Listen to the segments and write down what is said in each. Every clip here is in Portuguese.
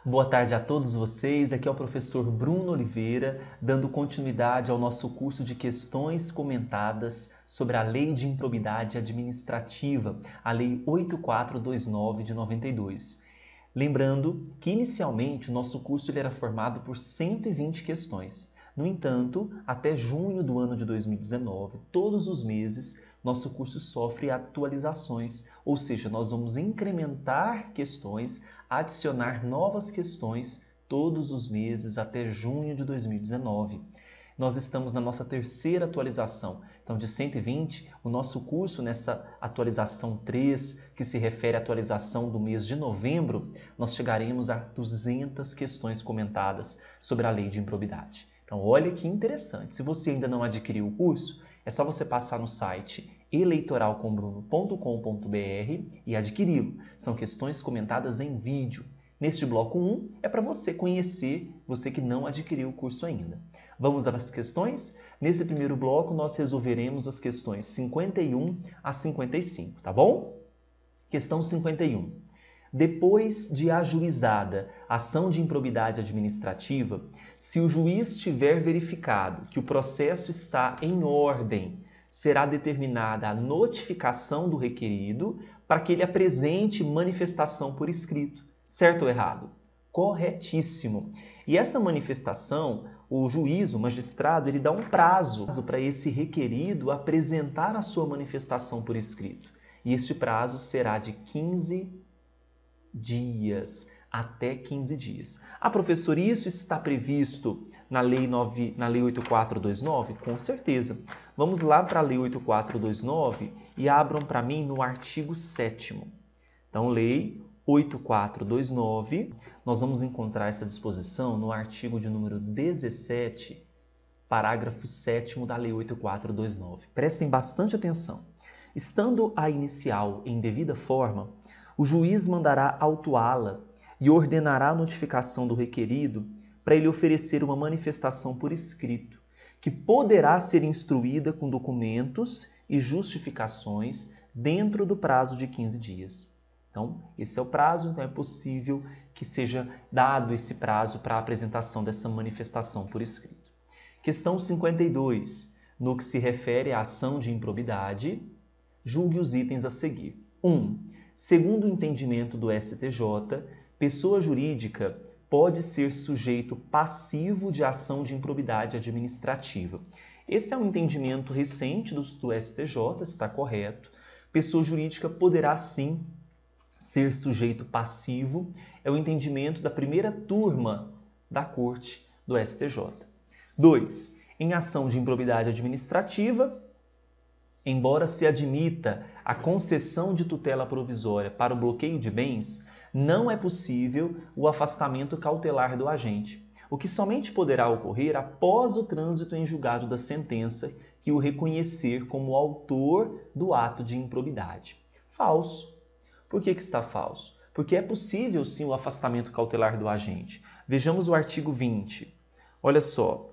Boa tarde a todos vocês, aqui é o professor Bruno Oliveira, dando continuidade ao nosso curso de questões comentadas sobre a Lei de Improbidade Administrativa, a Lei 8429 de 92. Lembrando que inicialmente o nosso curso ele era formado por 120 questões. No entanto, até junho do ano de 2019, todos os meses, nosso curso sofre atualizações, ou seja, nós vamos incrementar questões, adicionar novas questões todos os meses até junho de 2019. Nós estamos na nossa terceira atualização. Então, de 120, o nosso curso nessa atualização 3, que se refere à atualização do mês de novembro, nós chegaremos a 200 questões comentadas sobre a lei de improbidade. Então, olha que interessante. Se você ainda não adquiriu o curso, é só você passar no site eleitoralcombruno.com.br e adquiri-lo. São questões comentadas em vídeo. Neste bloco 1 é para você conhecer, você que não adquiriu o curso ainda. Vamos às questões? Nesse primeiro bloco, nós resolveremos as questões 51 a 55, tá bom? Questão 51. Depois de ajuizada a ação de improbidade administrativa, se o juiz tiver verificado que o processo está em ordem, será determinada a notificação do requerido para que ele apresente manifestação por escrito. Certo ou errado? Corretíssimo. E essa manifestação, o juiz, o magistrado, ele dá um prazo para esse requerido apresentar a sua manifestação por escrito. E este prazo será de 15 dias, até 15 dias. Ah, professor, isso está previsto na Lei 8429? Com certeza. Vamos lá para a Lei 8429 e abram para mim no artigo 7º. Então, Lei 8429, nós vamos encontrar essa disposição no artigo de número 17, parágrafo 7º da Lei 8429. Prestem bastante atenção. Estando a inicial em devida forma, o juiz mandará autuá-la e ordenará a notificação do requerido para ele oferecer uma manifestação por escrito, que poderá ser instruída com documentos e justificações dentro do prazo de 15 dias. Então, esse é o prazo, então é possível que seja dado esse prazo para a apresentação dessa manifestação por escrito. Questão 52. No que se refere à ação de improbidade, julgue os itens a seguir. 1. Segundo o entendimento do STJ, pessoa jurídica pode ser sujeito passivo de ação de improbidade administrativa. Esse é um entendimento recente do STJ, está correto. Pessoa jurídica poderá sim ser sujeito passivo. É o entendimento da primeira turma da Corte do STJ. 2. Em ação de improbidade administrativa, embora se admita a concessão de tutela provisória para o bloqueio de bens, não é possível o afastamento cautelar do agente, o que somente poderá ocorrer após o trânsito em julgado da sentença que o reconhecer como autor do ato de improbidade. Falso. Por que está falso? Porque é possível sim o afastamento cautelar do agente. Vejamos o artigo 20. Olha só,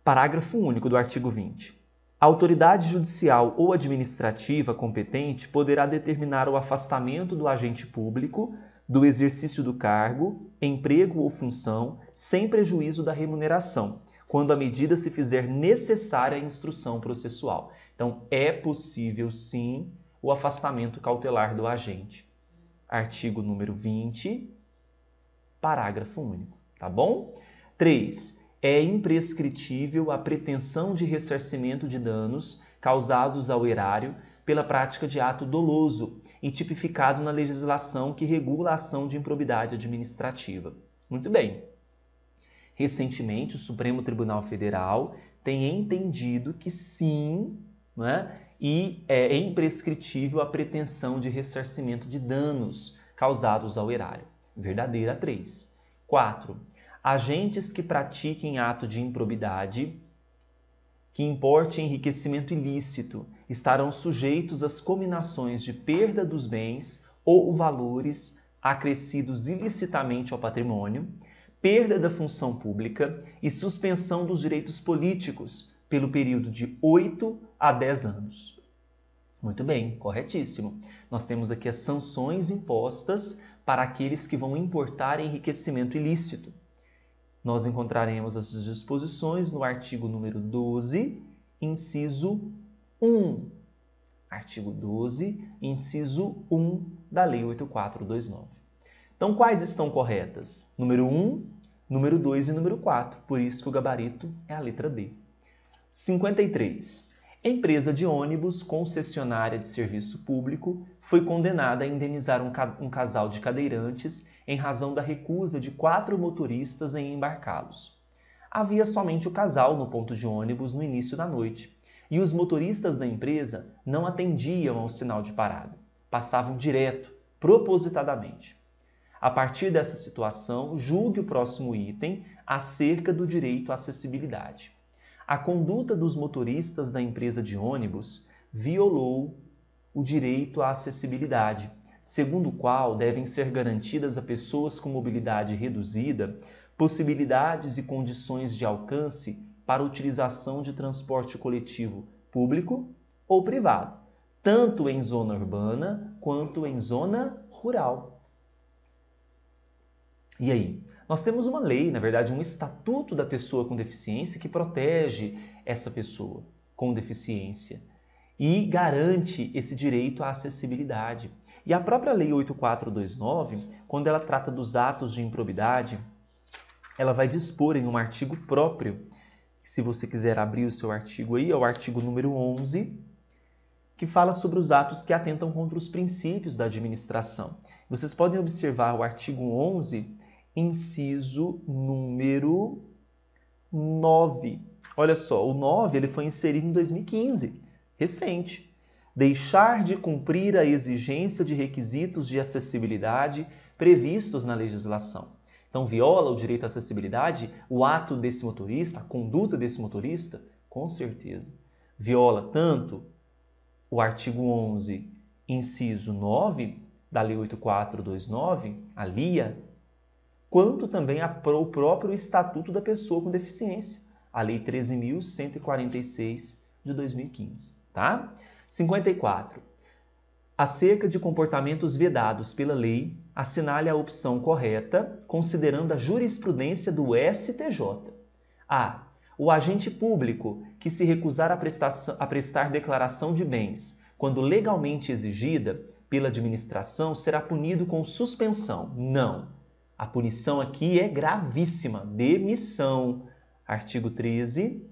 parágrafo único do artigo 20. A autoridade judicial ou administrativa competente poderá determinar o afastamento do agente público do exercício do cargo, emprego ou função, sem prejuízo da remuneração, quando a medida se fizer necessária à instrução processual. Então, é possível, sim, o afastamento cautelar do agente. Artigo número 20, parágrafo único. Tá bom? 3. É imprescritível a pretensão de ressarcimento de danos causados ao erário pela prática de ato doloso e tipificado na legislação que regula a ação de improbidade administrativa. Muito bem. Recentemente, o Supremo Tribunal Federal tem entendido que sim, né, e é imprescritível a pretensão de ressarcimento de danos causados ao erário. Verdadeira 3. 4. Agentes que pratiquem ato de improbidade que importe enriquecimento ilícito estarão sujeitos às cominações de perda dos bens ou valores acrescidos ilicitamente ao patrimônio, perda da função pública e suspensão dos direitos políticos pelo período de 8 a 10 anos. Muito bem, corretíssimo. Nós temos aqui as sanções impostas para aqueles que vão importar enriquecimento ilícito. Nós encontraremos as disposições no artigo número 12, inciso 1. Artigo 12, inciso 1 da Lei 8.429. Então, quais estão corretas? Número 1, número 2 e número 4. Por isso que o gabarito é a letra B. 53. Empresa de ônibus concessionária de serviço público foi condenada a indenizar um casal de cadeirantes em razão da recusa de 4 motoristas em embarcá-los. Havia somente o casal no ponto de ônibus no início da noite e os motoristas da empresa não atendiam ao sinal de parada. Passavam direto, propositadamente. A partir dessa situação, julgue o próximo item acerca do direito à acessibilidade. A conduta dos motoristas da empresa de ônibus violou o direito à acessibilidade, segundo o qual devem ser garantidas a pessoas com mobilidade reduzida possibilidades e condições de alcance para a utilização de transporte coletivo público ou privado, tanto em zona urbana quanto em zona rural. E aí? Nós temos uma lei, na verdade, um estatuto da pessoa com deficiência que protege essa pessoa com deficiência e garante esse direito à acessibilidade. E a própria Lei 8.429, quando ela trata dos atos de improbidade, ela vai dispor em um artigo próprio, se você quiser abrir o seu artigo aí, é o artigo número 11, que fala sobre os atos que atentam contra os princípios da administração. Vocês podem observar o artigo 11, inciso número 9. Olha só, o 9 ele foi inserido em 2015, recente. Deixar de cumprir a exigência de requisitos de acessibilidade previstos na legislação. Então, viola o direito à acessibilidade o ato desse motorista, a conduta desse motorista? Com certeza. Viola tanto o artigo 11, inciso 9 da Lei 8.429, a LIA, quanto também o próprio Estatuto da Pessoa com Deficiência, a Lei 13.146 de 2015. Tá? 54. Acerca de comportamentos vedados pela lei, assinale a opção correta, considerando a jurisprudência do STJ. A. O agente público que se recusar a prestar declaração de bens, quando legalmente exigida pela administração, será punido com suspensão. Não. A punição aqui é gravíssima. Demissão. Artigo 13,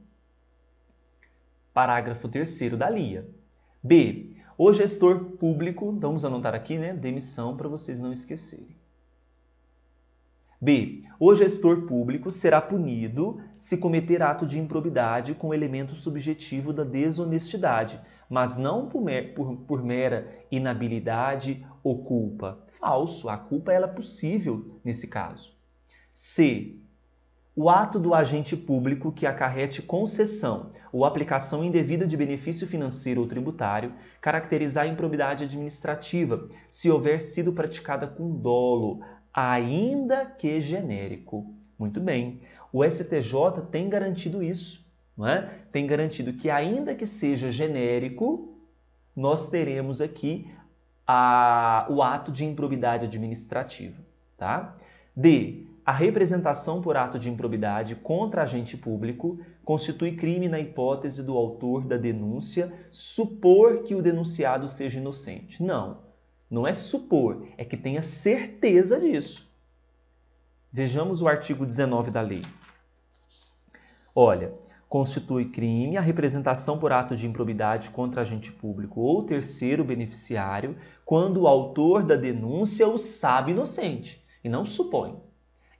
parágrafo 3º da LIA. B. O gestor público, vamos anotar aqui, né? Demissão para vocês não esquecerem. B. O gestor público será punido se cometer ato de improbidade com elemento subjetivo da desonestidade, mas não por mera inabilidade ou culpa. Falso, a culpa ela é possível nesse caso. C. O ato do agente público que acarrete concessão ou aplicação indevida de benefício financeiro ou tributário caracterizar a improbidade administrativa, se houver sido praticada com dolo, ainda que genérico. Muito bem. O STJ tem garantido isso, não é? Tem garantido que, ainda que seja genérico, nós teremos aqui o ato de improbidade administrativa. Tá? D. A representação por ato de improbidade contra agente público constitui crime na hipótese do autor da denúncia supor que o denunciado seja inocente. Não, não é supor, é que tenha certeza disso. Vejamos o artigo 19 da lei. Olha, constitui crime a representação por ato de improbidade contra agente público ou terceiro beneficiário quando o autor da denúncia o sabe inocente e não supõe.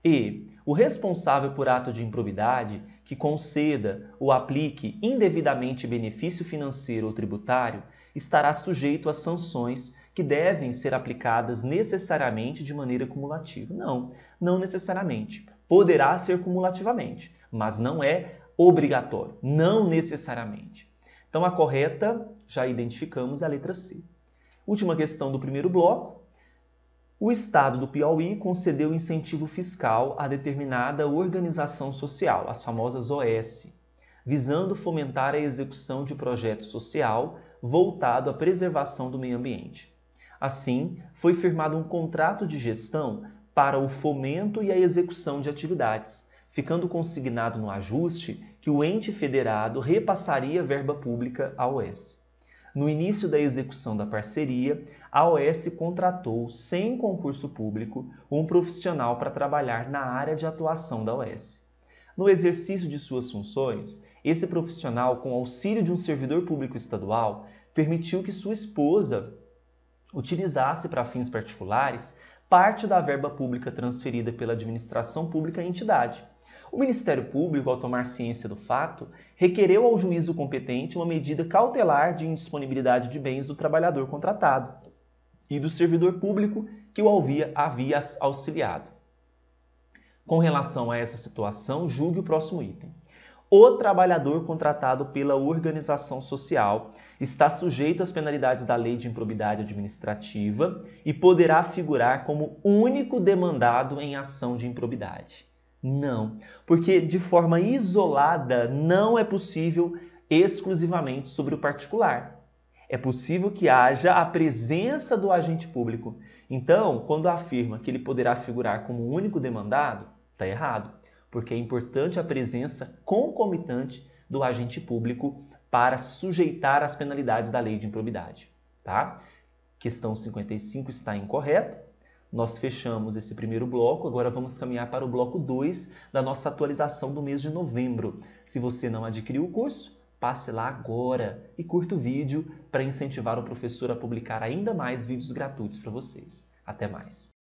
E o responsável por ato de improbidade que conceda ou aplique indevidamente benefício financeiro ou tributário estará sujeito a sanções que devem ser aplicadas necessariamente de maneira cumulativa. Não, não necessariamente. Poderá ser cumulativamente, mas não é obrigatório, não necessariamente. Então, a correta, já identificamos a letra C. Última questão do primeiro bloco. O Estado do Piauí concedeu incentivo fiscal a determinada organização social, as famosas OS, visando fomentar a execução de projeto social voltado à preservação do meio ambiente. Assim, foi firmado um contrato de gestão para o fomento e a execução de atividades, ficando consignado no ajuste que o ente federado repassaria verba pública à OS. No início da execução da parceria, a OS contratou, sem concurso público, um profissional para trabalhar na área de atuação da OS. No exercício de suas funções, esse profissional, com auxílio de um servidor público estadual, permitiu que sua esposa utilizasse para fins particulares parte da verba pública transferida pela administração pública à entidade. O Ministério Público, ao tomar ciência do fato, requereu ao juízo competente uma medida cautelar de indisponibilidade de bens do trabalhador contratado e do servidor público que o havia auxiliado. Com relação a essa situação, julgue o próximo item. O trabalhador contratado pela organização social está sujeito às penalidades da Lei de Improbidade Administrativa e poderá figurar como único demandado em ação de improbidade. Não, porque de forma isolada não é possível exclusivamente sobre o particular. É possível que haja a presença do agente público. Então, quando afirma que ele poderá figurar como único demandado, está errado, porque é importante a presença concomitante do agente público para sujeitar às penalidades da Lei de Improbidade. Tá? Questão 55 está incorreta. Nós fechamos esse primeiro bloco, agora vamos caminhar para o bloco 2 da nossa atualização do mês de novembro. Se você não adquiriu o curso, passe lá agora e curta o vídeo para incentivar o professor a publicar ainda mais vídeos gratuitos para vocês. Até mais!